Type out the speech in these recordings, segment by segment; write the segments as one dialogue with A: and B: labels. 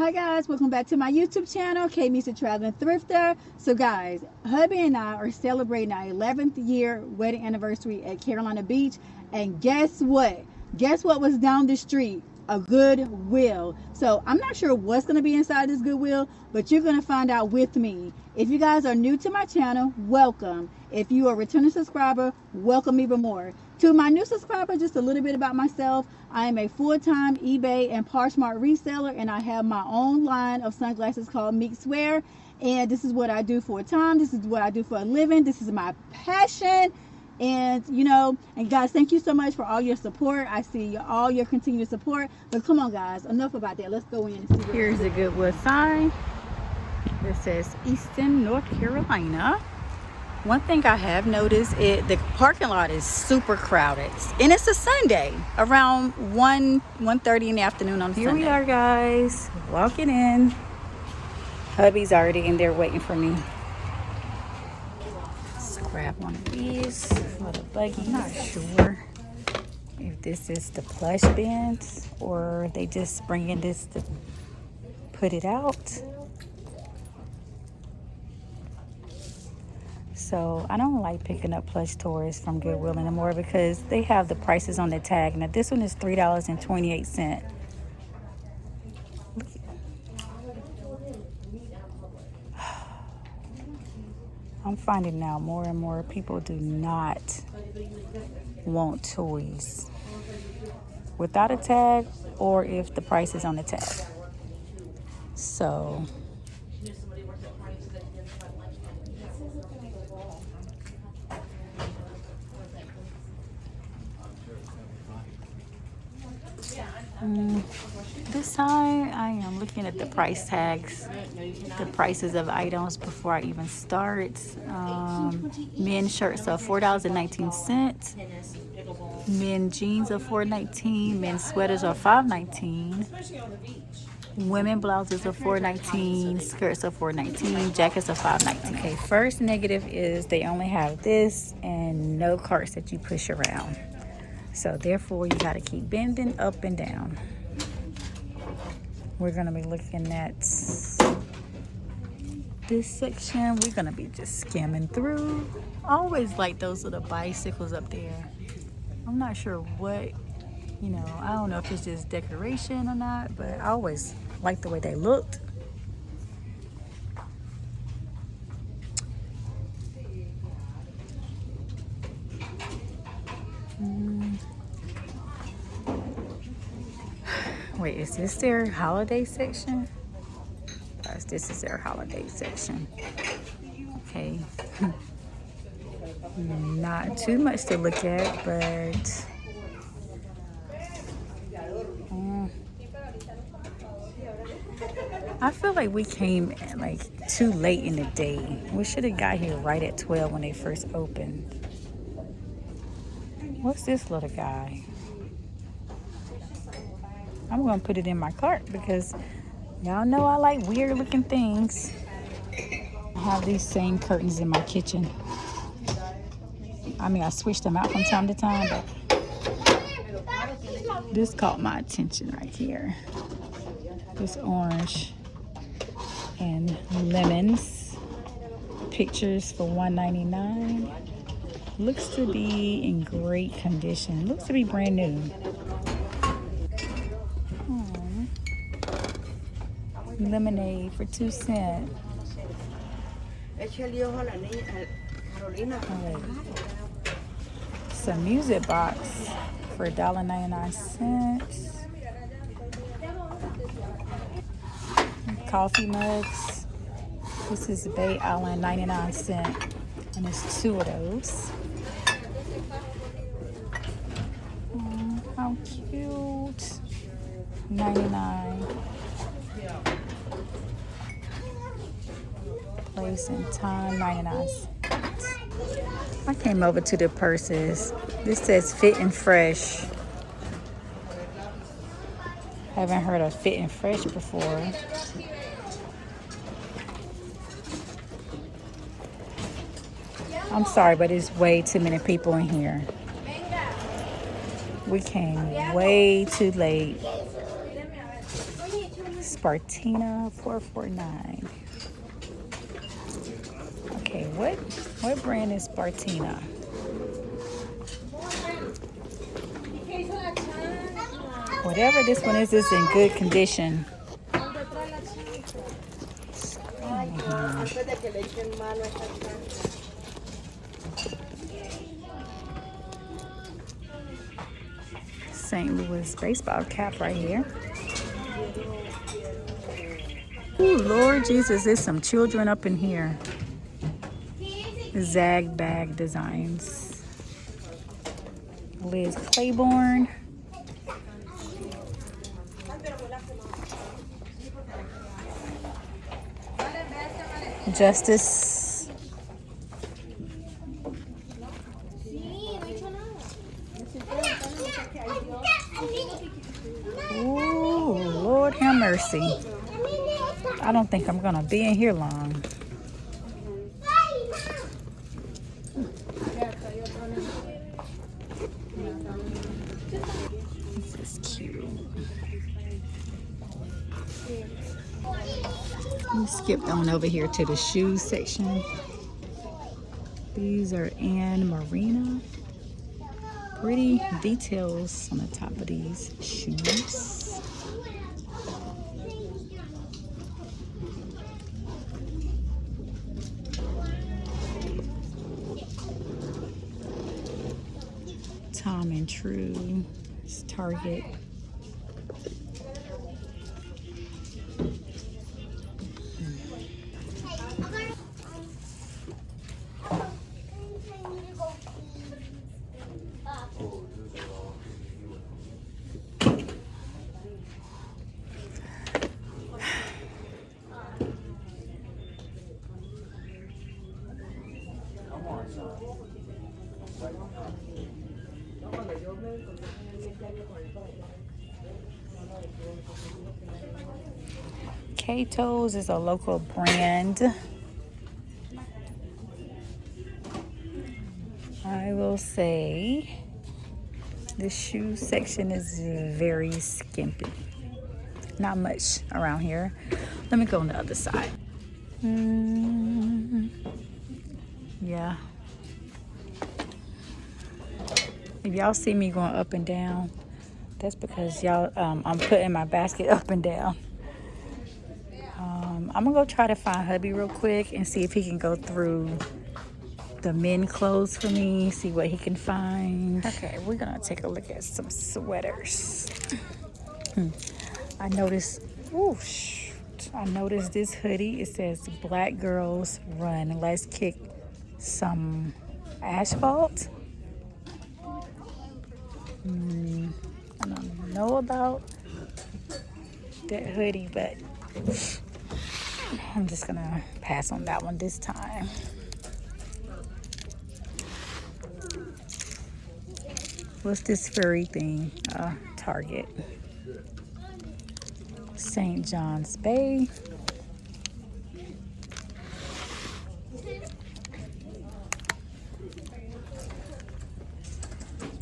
A: Hi guys, welcome back to my YouTube channel, K-Meets the Traveling Thrifter. So guys, hubby and I are celebrating our 11th year wedding anniversary at Carolina Beach. And guess what? Guess what was down the street? A Goodwill. So I'm not sure what's going to be inside this Goodwill, but you're going to find out with me. If you guys are new to my channel, welcome. If you are a returning subscriber, welcome even more. To my new subscribers, just a little bit about myself. I am a full-time eBay and Poshmark reseller, and I have my own line of sunglasses called Meetswear. And this is what I do for a time. This is what I do for a living. This is my passion. And and guys, thank you so much for all your support. I see all your continued support. But come on guys, enough about that. Let's go in and see. Here's the Goodwill sign. It says Easton, North Carolina. One thing I have noticed, the parking lot is super crowded, and it's a Sunday around 1:30 in the afternoon on Sunday. Here we are guys, walking in. Hubby's already in there waiting for me. Let's grab one of these for the buggy. I'm not sure if this is the plush bins or they just bring in this to put it out. So I don't like picking up plush toys from Goodwill anymore because they have the prices on the tag. Now this one is $3.28. I'm finding now more and more people do not want toys without a tag or if the price is on the tag. So this time I am looking at the price tags, the prices of items before I even start. Men's shirts are $4.19. Men jeans are $4.19. Men's sweaters are $5.19. Women blouses are $4.19. Skirts are $4.19. Jackets are $5.19. Okay, first negative is they only have this and no carts that you push around. So therefore you got to keep bending up and down. We're going to be looking at this section. We're going to be just skimming through. I always like those little bicycles up there. I'm not sure what, I don't know if it's just decoration or not, but I always like the way they looked. Wait, is this their holiday section? Yes, this is their holiday section. Okay. Not too much to look at, but I feel like we came too late in the day. We should have got here right at 12 when they first opened. What's this little guy? I'm gonna put it in my cart because y'all know I like weird looking things. I have these same curtains in my kitchen. I mean, I switch them out from time to time, but this caught my attention right here. This orange and lemons. Pictures for $1.99. Looks to be in great condition. Looks to be brand new. Lemonade for 2 cents. Some music box for $1.99. Coffee mugs. This is Bay Island, 99 cents. And there's 2 of those. How cute. 99. Place and time, 99 cents. I came over to the purses. This says Fit and Fresh. Haven't heard of Fit and Fresh before. I'm sorry, but it's way too many people in here. We came way too late.
B: Spartina 449. Okay, what brand is Spartina? Whatever this one is in good condition. St. Louis baseball cap right here. Ooh, Lord Jesus, there's some children up in here. Zag bag designs. Liz Claiborne. Justice. Ooh, Lord have mercy. I don't think I'm gonna be in here long. This is cute. We skipped on over here to the shoes section. These are Anne Marina. Pretty details on the top of these shoes. Tom and True. It's Target. Cato's is a local brand. I will say the shoe section is very skimpy. Not much around here. Let me go on the other side. Yeah. If y'all see me going up and down, that's because y'all, I'm putting my basket up and down. I'm gonna go try to find Hubby real quick and see if he can go through the men clothes for me, see what he can find. Okay, we're gonna take a look at some sweaters. I noticed this hoodie. It says Black Girls Run, Let's Kick Some Asphalt. I don't know about that hoodie, but I'm just gonna pass on that one this time. What's this furry thing? Target. St. John's Bay.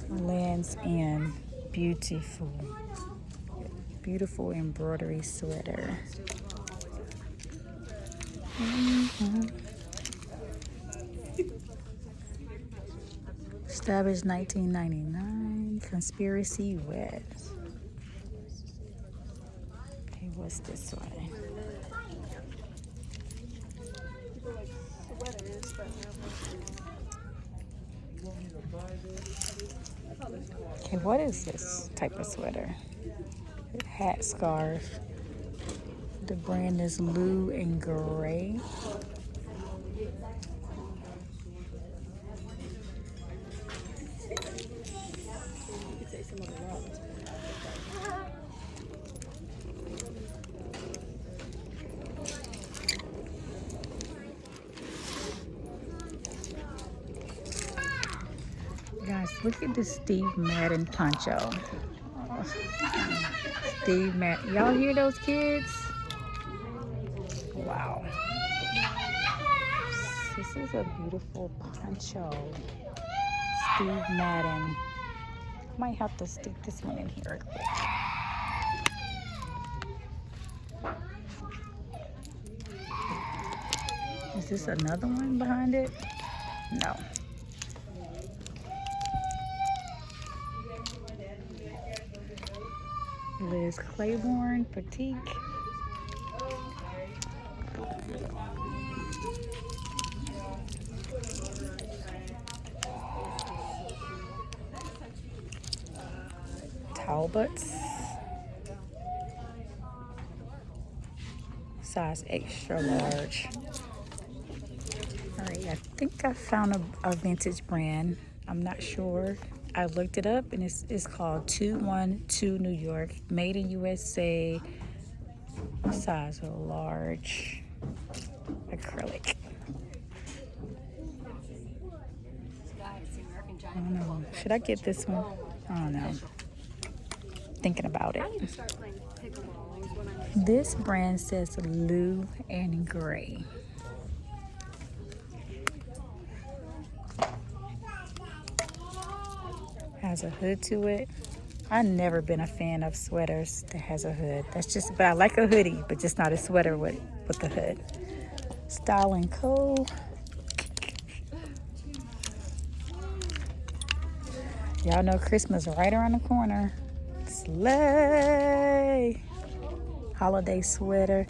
B: Lands End. Beautiful embroidery sweater. Established 1999. Conspiracy Wet. Okay, what's this one? Okay, what is this type of sweater? Hat, scarf. The brand is Lou and Gray. Guys, look at this Steve Madden poncho. Steve Madden. Y'all hear those kids? Wow. This is a beautiful poncho. Steve Madden. Might have to stick this one in here. Is this another one behind it? No. Liz Claiborne, Petite. Talbots. Size extra large. Alright, I think I found a vintage brand. I'm not sure. I looked it up and it's called 212 New York. Made in USA. Size large. Acrylic. I don't know. Should I get this one? I don't know. Thinking about it. This brand says Blue and Gray. Has a hood to it. I've never been a fan of sweaters that has a hood. That's just, but I like a hoodie, but just not a sweater with the hood. Style & Co. Y'all know Christmas right around the corner. Slay! Holiday sweater.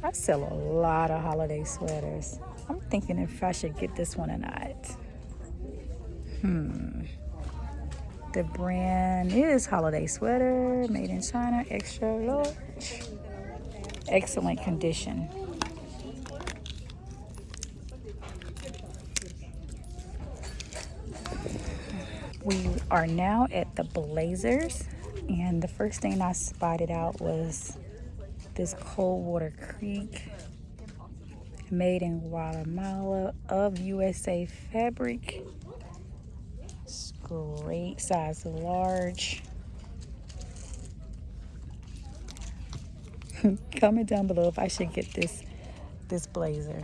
B: I sell a lot of holiday sweaters. I'm thinking if I should get this one or not. The brand is Holiday Sweater, made in China, extra large. Excellent condition. We are now at the Blazers, and the first thing I spotted out was this Coldwater Creek, made in Guatemala, of USA fabric. It's great, size large. Comment down below if I should get this blazer.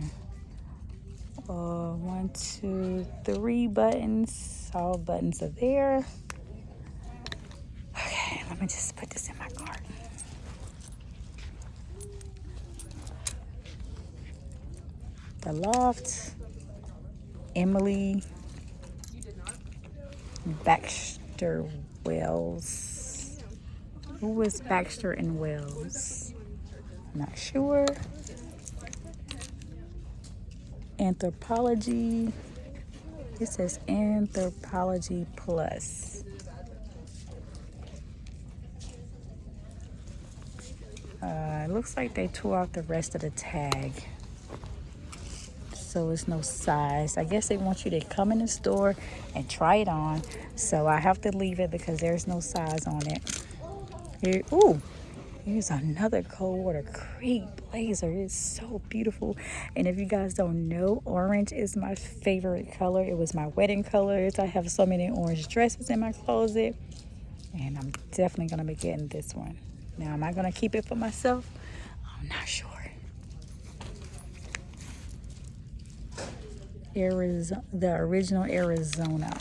B: 1, 2, 3 buttons. All buttons are there. Okay, let me just put this in my cart. The Loft, Emily Baxter Wells. Who was Baxter and Wells? Not sure. Anthropology. It says Anthropology Plus. It looks like they tore out the rest of the tag. So it's no size. I guess they want you to come in the store and try it on. So I have to leave it because there's no size on it. Here, ooh, here's another Coldwater Creek blazer. It's so beautiful. And if you guys don't know, orange is my favorite color. It was my wedding colors. I have so many orange dresses in my closet. And I'm definitely going to be getting this one. Now, am I going to keep it for myself? I'm not sure. The original Arizona.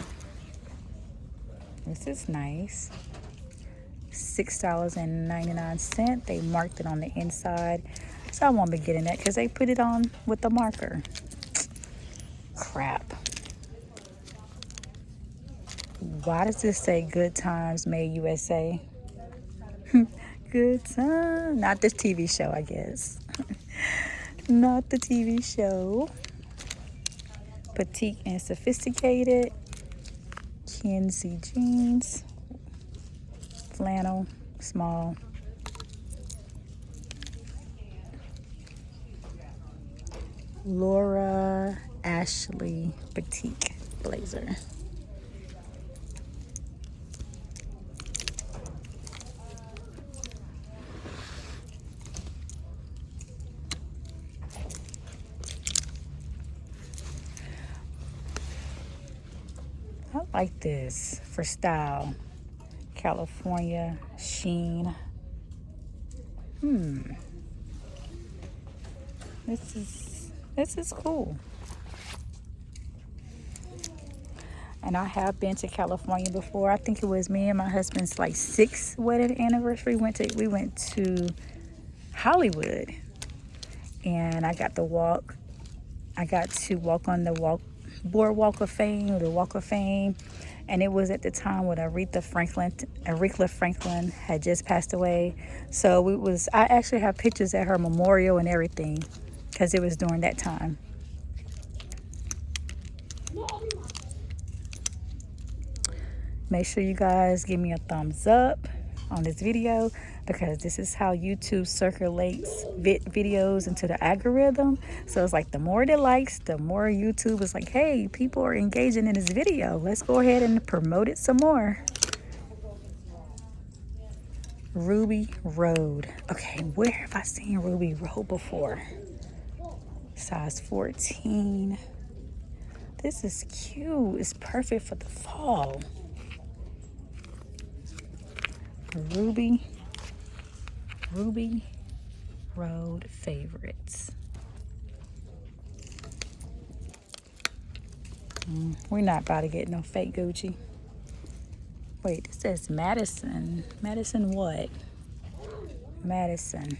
B: This is nice. $6.99. They marked it on the inside. So I won't be getting that because they put it on with the marker. Crap. Why does this say Good Times Made USA? Good Time. Not this TV show, I guess. Not the TV show. Petite and Sophisticated. Kinsey jeans. Flannel. Small. Laura Ashley Petite blazer. I like this for style. California sheen. This is cool. And I have been to California before. I think it was me and my husband's like 6th wedding anniversary. We went to Hollywood, and I got to walk I got to walk on the boardwalk of fame, or the walk of fame, and it was at the time when Aretha Franklin had just passed away. So I actually have pictures at her memorial and everything, because it was during that time. Make sure you guys give me a thumbs up on this video, because this is how YouTube circulates videos into the algorithm. So it's like the more they likes, the more YouTube is like, hey, people are engaging in this video. Let's go ahead and promote it some more. Ruby Road. Okay, where have I seen Ruby Road before? Size 14. This is cute. It's perfect for the fall. Ruby Road favorites. We're not about to get no fake Gucci. Wait, it says Madison. Madison what? Madison.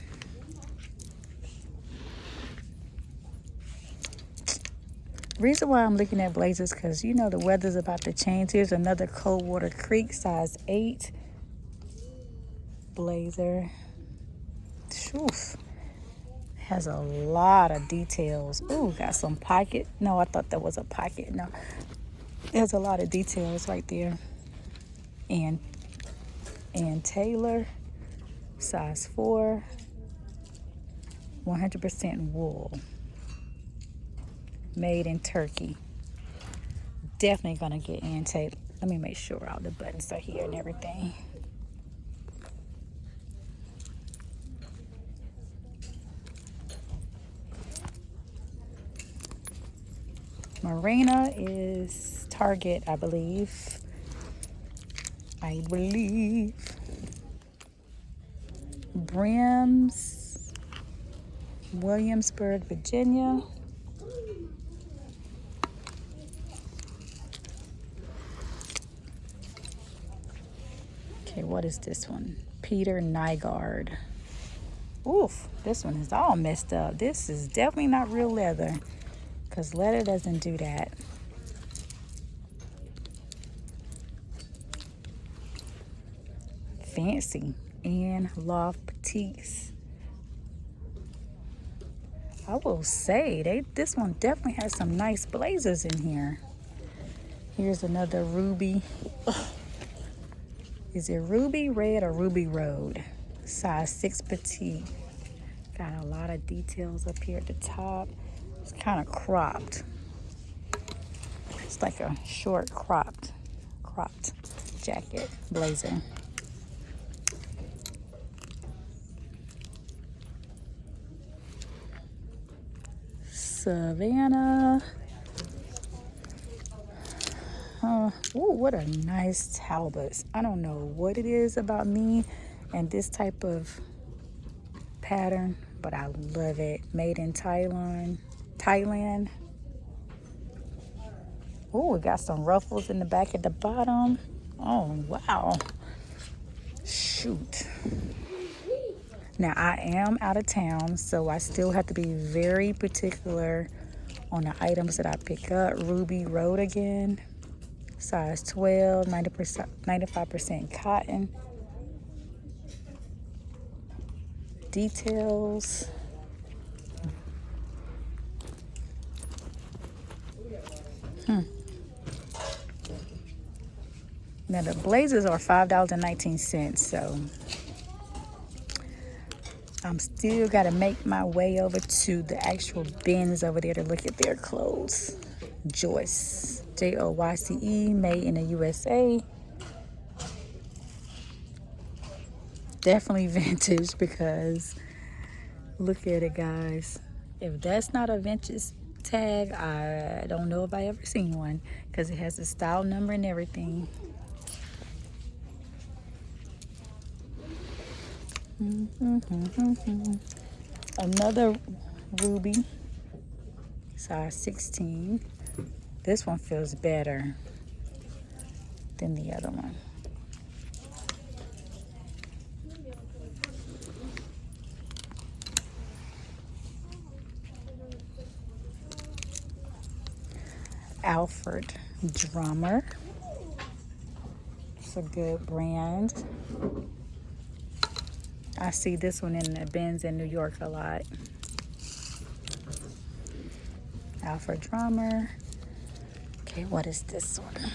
B: Reason why I'm looking at blazers, because you know the weather's about to change. Here's another Coldwater Creek size 8 blazer. Oof. Has a lot of details. Ooh, got some pocket. No, I thought that was a pocket. No, there's a lot of details right there. And Taylor, size 4, 100% wool, made in Turkey. Definitely gonna get Ann Taylor. Let me make sure all the buttons are here and everything. Marina is Target, I believe. Brims, Williamsburg, Virginia. Okay, what is this one? Peter Nygaard. Oof, this one is all messed up. This is definitely not real leather, because leather doesn't do that. Fancy. And Loft Petites. I will say, this one definitely has some nice blazers in here. Here's another Ruby. Is it Ruby Red or Ruby Road? Size 6 petite. Got a lot of details up here at the top. It's kind of cropped. It's like a short cropped jacket, blazer. Savannah. Ooh, what a nice Talbots. I don't know what it is about me and this type of pattern, but I love it. Made in Thailand. Oh, we got some ruffles in the back at the bottom. Oh, wow. Shoot. Now, I am out of town, so I still have to be very particular on the items that I pick up. Ruby Road again. Size 12, 95% cotton. Details. Now the blazers are $5.19, so I'm still got to make my way over to the actual bins over there to look at their clothes. Joyce, Joyce, made in the USA. Definitely vintage, because look at it, guys. If that's not a vintage tag, I don't know if I ever seen one, because it has the style number and everything. Another Ruby, size 16. This one feels better than the other one. Alfred Drummer. It's a good brand. I see this one in the bins in New York a lot. Alfred Drummer. Okay, what is this one?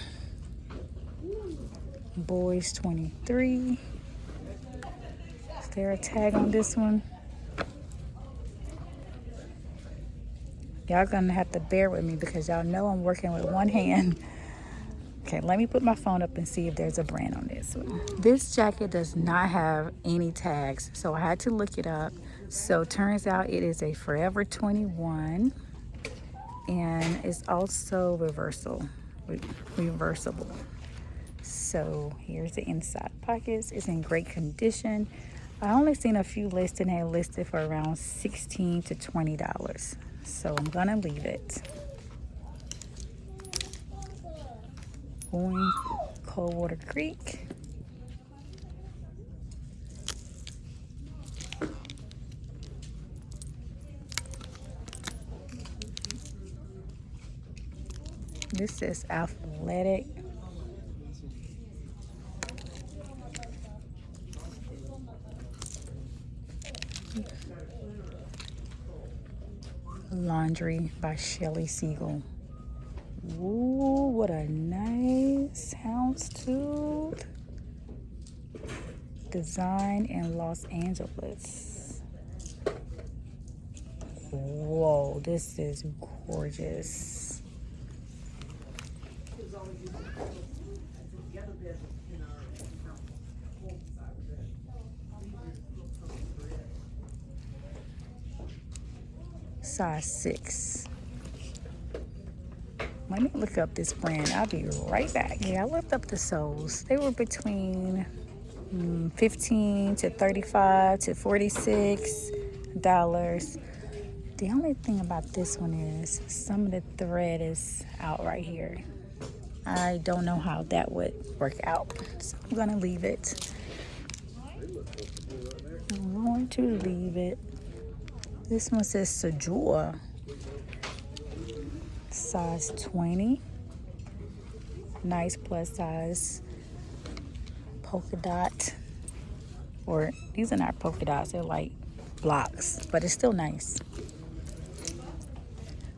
B: Boys 23. Is there a tag on this one? Y'all gonna have to bear with me because y'all know I'm working with one hand. Okay, let me put my phone up and see if there's a brand on this one. This jacket does not have any tags, so I had to look it up. So turns out it is a Forever 21, and it's also reversible. So here's the inside pockets. It's in great condition. I only seen a few listed, and they listed for around $16 to $20. So I'm gonna leave it. Going Coldwater Creek. This is athletic. Laundry by Shelly Siegel. Ooh, what a nice houndstooth design in Los Angeles. Whoa, this is gorgeous. Size 6. Let me look up this brand. I'll be right back. Yeah, I looked up the soles. They were between $15 to $35 to $46. The only thing about this one is some of the thread is out right here. I don't know how that would work out, so I'm gonna leave it. I'm going to leave it. This one says Sajua, size 20. Nice plus size polka dot. Or these are not polka dots, they're like blocks, but it's still nice.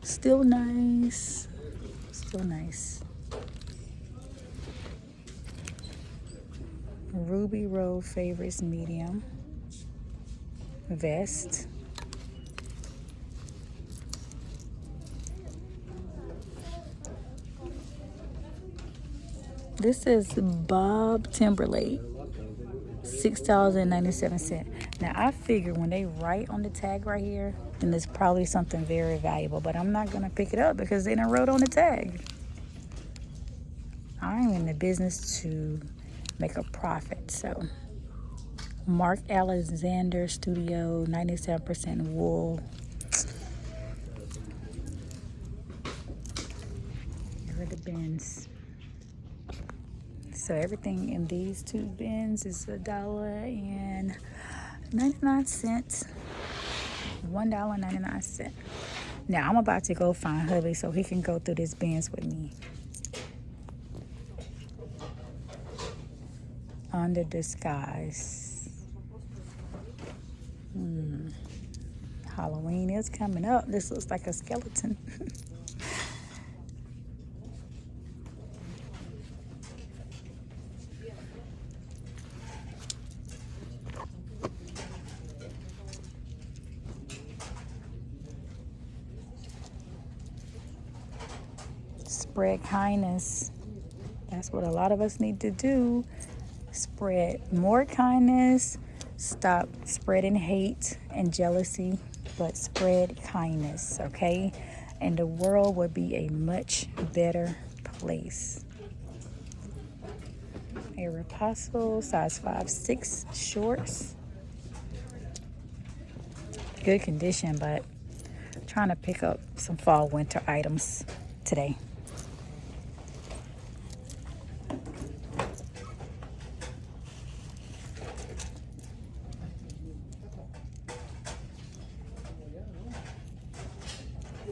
B: Still nice. Still nice. Ruby Road Favorites medium vest. This is Bob Timberlake, $6.97. Now I figure when they write on the tag right here, then it's probably something very valuable, but I'm not gonna pick it up because they done wrote on the tag. I'm in the business to make a profit, so. Mark Alexander Studio, 97% wool. Here are the bins. So everything in these two bins is $1.99. $1.99. Now I'm about to go find Hubby so he can go through this bins with me. Under Disguise. Halloween is coming up. This looks like a skeleton. Spread kindness. That's what a lot of us need to do. Spread more kindness. Stop spreading hate and jealousy, but spread kindness, okay? And the world would be a much better place. Aeropostale, size 5'6" shorts. Good condition, but I'm trying to pick up some fall winter items today.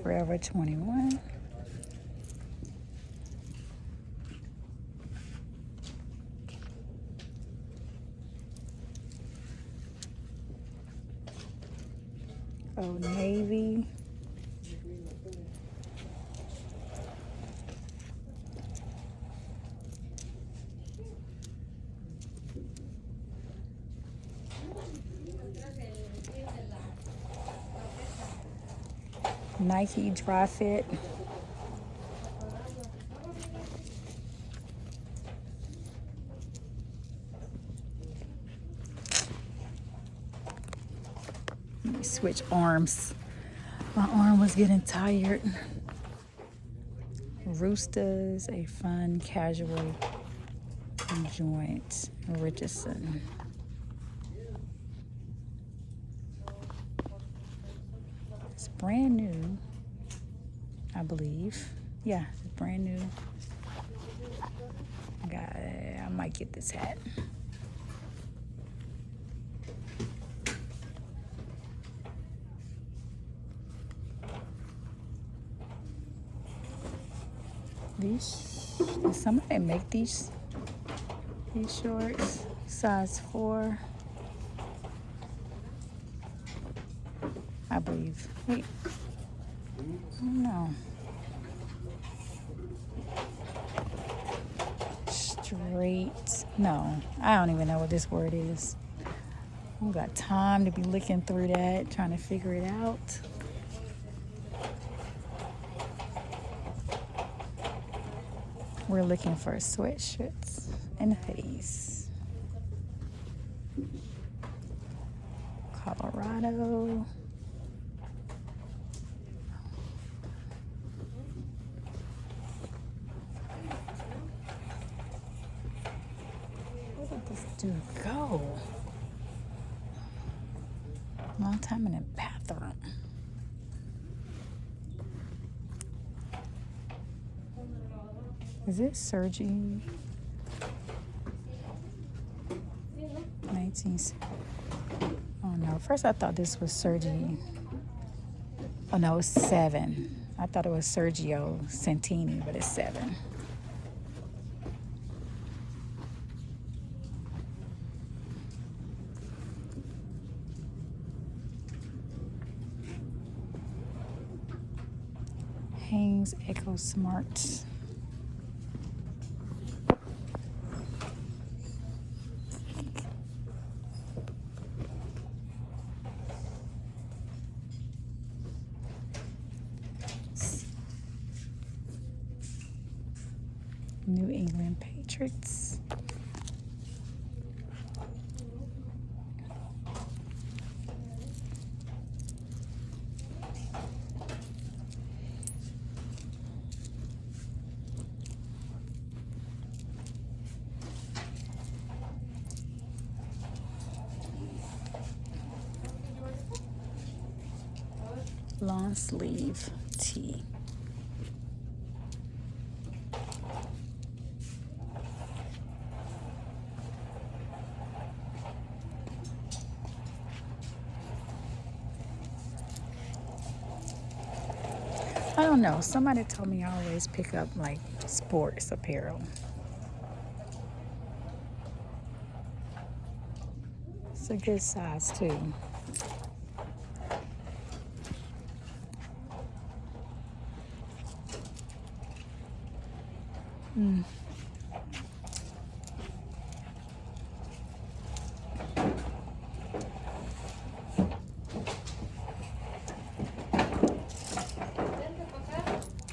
B: Forever 21. Old Navy. Nike Dry Fit. Let me switch arms. My arm was getting tired. Roosters, a fun casual joint. Richardson. It's brand new, I believe. Yeah, it's brand new. I might get this hat. Did somebody make these shorts? Size 4. I believe. Wait. I don't know. Straight. No, I don't even know what this word is. I don't got time to be looking through that, trying to figure it out. We're looking for sweatshirts and hoodies. Colorado. Where did this dude go? Long time in the bathroom. Is it Sergi? 19. Oh no, first I thought this was Sergi. Oh no, it's 7. I thought it was Sergio Santini, but it's 7. Hanes Echo Smart. New England Patriots. Long sleeve tee. I don't know. Somebody told me I always pick up like sports apparel. It's a good size too.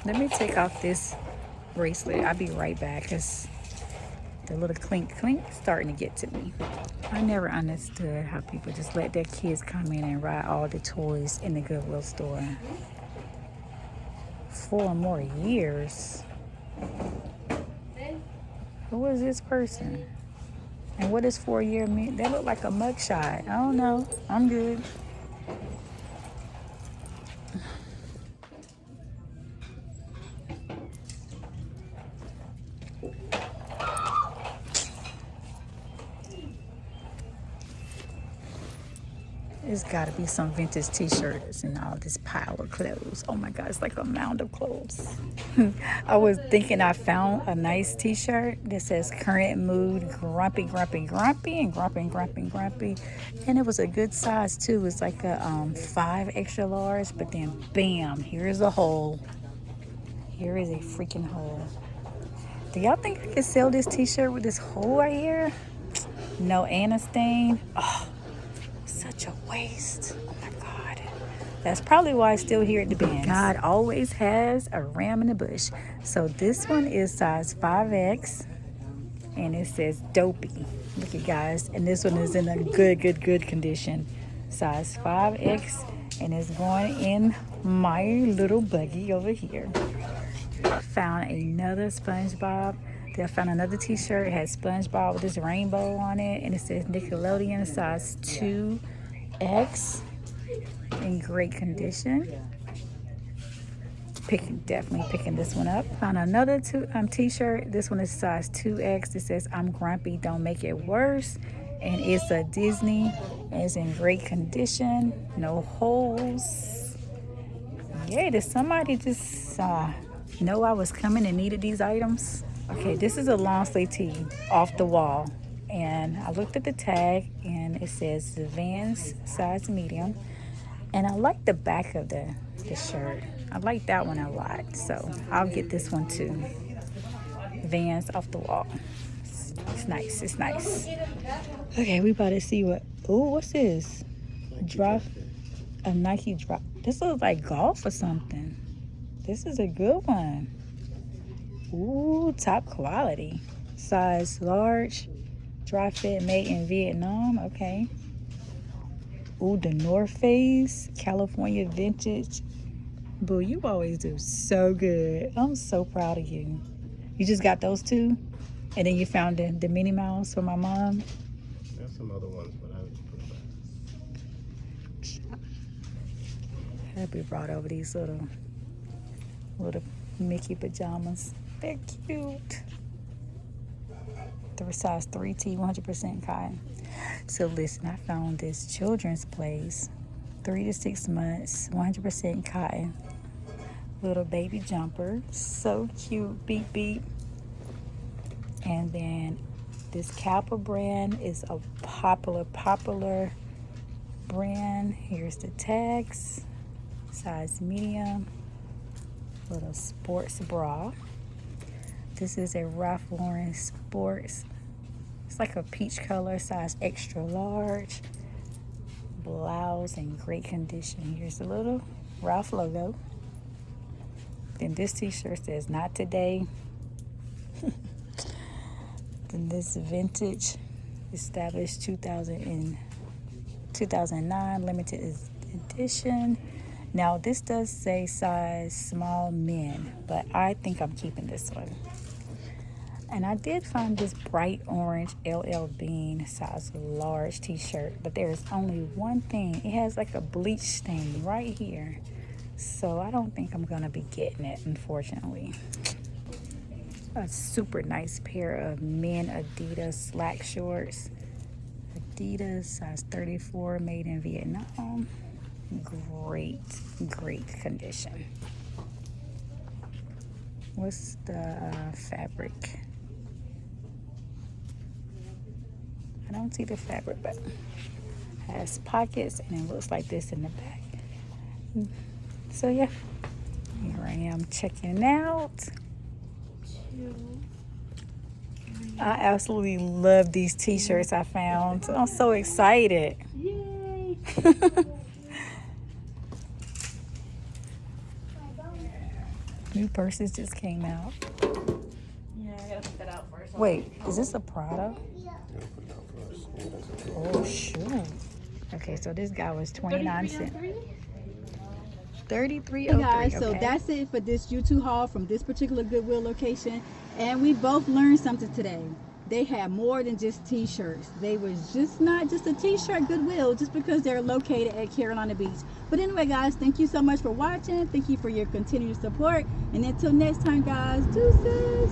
B: Let me take off this bracelet. I'll be right back because the little clink clink starting to get to me. I never understood how people just let their kids come in and ride all the toys in the Goodwill store. 4 more years. Who is this person? And what does 4 year mean? They look like a mugshot. I don't know. I'm good. There's got to be some vintage t-shirts and all this pile of clothes. Oh my God, it's like a mound of clothes. I was thinking I found a nice t-shirt that says current mood, grumpy, grumpy, grumpy, and grumpy, grumpy, grumpy. And it was a good size too. It's like a 5 extra large, but then bam, here's a hole. Here is a freaking hole. Do y'all think I could sell this t-shirt with this hole right here? No, and a stain. Oh, such a waste. Oh my God. That's probably why it's still here at the bins. God always has a ram in the bush. So this one is size 5X. And it says dopey. Look at guys. And this one is in a good condition. Size 5X. And it's going in my little buggy over here. Found another SpongeBob. Then I found another t-shirt. It had SpongeBob with this rainbow on it. And it says Nickelodeon size 2X. In great condition. Definitely picking this one up. Found another t-shirt. This one is size 2X. It says I'm grumpy, don't make it worse. And it's a Disney. And it's in great condition. No holes. Yay, did somebody just know I was coming and needed these items? Okay, this is a long sleeve tee off the wall. And I looked at the tag and it says Vans size medium. And I like the back of the shirt. I like that one a lot. So I'll get this one too. Vans off the wall. It's nice. It's nice. Okay, we about to see what. Oh, what's this? A Nike drop. This looks like golf or something. This is a good one. Ooh, top quality. Size large. Dry fit made in Vietnam. Okay. Ooh, the North Face. California vintage. Boo, you always do so good. I'm so proud of you. You just got those two? And then you found the Minnie Mouse for my mom?
C: There's some other ones, but I haven't put them back.
B: Hubby brought over these little Mickey pajamas. They're cute. They're size 3T, 100% cotton. So listen, I found this children's place. 3 to 6 months, 100% cotton. Little baby jumper. So cute. Beep, beep. And then this Kappa brand is a popular brand. Here's the tags. Size medium. Little sports bra. This is a Ralph Lauren Sports. It's like a peach color, size extra large. Blouse in great condition. Here's the little Ralph logo. Then this t-shirt says not today. Then this vintage, established 2009, limited edition. Now this does say size small men, but I think I'm keeping this one. And I did find this bright orange LL Bean size large t-shirt, but there's only one thing. It has like a bleach stain right here. So I don't think I'm gonna be getting it, unfortunately. A super nice pair of men Adidas slack shorts. Adidas size 34, made in Vietnam. Great condition. What's the fabric? I don't see the fabric, but has pockets and it looks like this in the back. So yeah, here I am checking out. I absolutely love these t-shirts I found. I'm so excited.
A: Yay!
B: New purses just came out.
D: Yeah, I gotta put that out first.
B: Wait, is this a Prada? Oh shoot. Okay, so this guy was 29 cents. 33.03.
A: Hey guys, so
B: okay.
A: that's it for this YouTube haul from this particular Goodwill location. And we both learned something today. They had more than just t-shirts. They was just not just a t-shirt Goodwill just because they're located at Carolina Beach. But anyway guys, thank you so much for watching. Thank you for your continued support. And until next time guys, deuces.